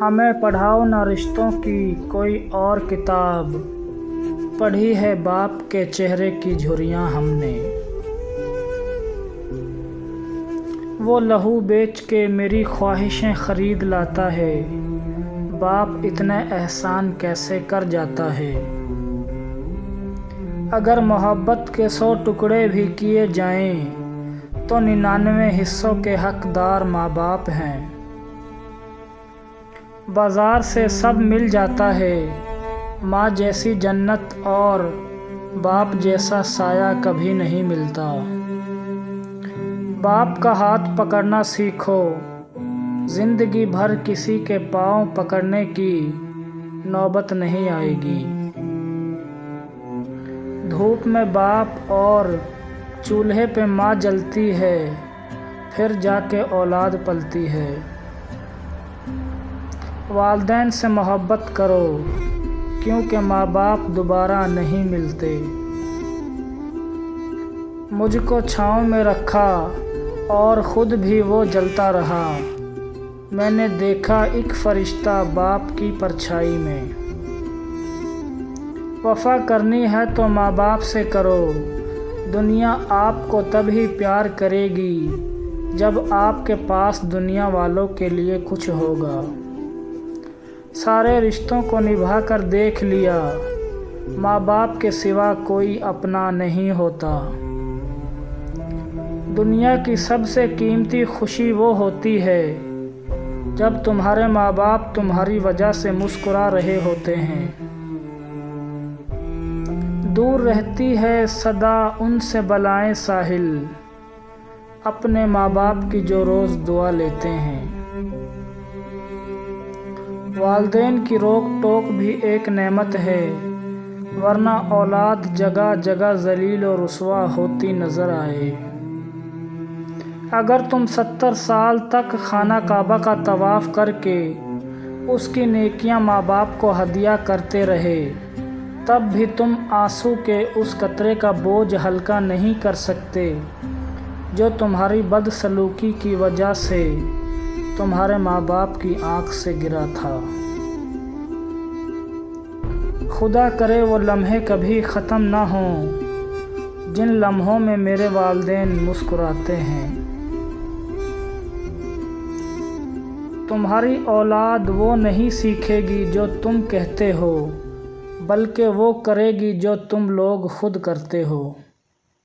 ہمیں پڑھاؤ نہ رشتوں کی کوئی اور کتاب، پڑھی ہے باپ کے چہرے کی جھریاں ہم نے۔ وہ لہو بیچ کے میری خواہشیں خرید لاتا ہے، باپ اتنے احسان کیسے کر جاتا ہے۔ اگر محبت کے 100 ٹکڑے بھی کیے جائیں تو 99 حصوں کے حقدار ماں باپ ہیں۔ بازار سے سب مل جاتا ہے، ماں جیسی جنت اور باپ جیسا سایہ کبھی نہیں ملتا۔ باپ کا ہاتھ پکڑنا سیکھو، زندگی بھر کسی کے پاؤں پکڑنے کی نوبت نہیں آئے گی۔ دھوپ میں باپ اور چولہے پہ ماں جلتی ہے، پھر جا کے اولاد پلتی ہے۔ والدین سے محبت کرو، کیونکہ ماں باپ دوبارہ نہیں ملتے۔ مجھ کو چھاؤں میں رکھا اور خود بھی وہ جلتا رہا، میں نے دیکھا ایک فرشتہ باپ کی پرچھائی میں۔ وفا کرنی ہے تو ماں باپ سے کرو، دنیا آپ کو تب ہی پیار کرے گی جب آپ کے پاس دنیا والوں کے لیے کچھ ہوگا۔ سارے رشتوں کو نبھا کر دیکھ لیا، ماں باپ کے سوا کوئی اپنا نہیں ہوتا۔ دنیا کی سب سے قیمتی خوشی وہ ہوتی ہے جب تمہارے ماں باپ تمہاری وجہ سے مسکرا رہے ہوتے ہیں۔ دور رہتی ہے سدا ان سے بلائیں ساحل، اپنے ماں باپ کی جو روز دعا لیتے ہیں۔ والدین کی روک ٹوک بھی ایک نعمت ہے، ورنہ اولاد جگہ جگہ ذلیل و رسوا ہوتی نظر آئے۔ اگر تم 70 سال تک خانہ کعبہ کا طواف کر کے اس کی نیکیاں ماں باپ کو ہدیہ کرتے رہے، تب بھی تم آنسو کے اس قطرے کا بوجھ ہلکا نہیں کر سکتے جو تمہاری بدسلوکی کی وجہ سے تمہارے ماں باپ کی آنکھ سے گرا تھا۔ خدا کرے وہ لمحے کبھی ختم نہ ہوں جن لمحوں میں میرے والدین مسکراتے ہیں۔ تمہاری اولاد وہ نہیں سیکھے گی جو تم کہتے ہو، بلکہ وہ کرے گی جو تم لوگ خود کرتے ہو۔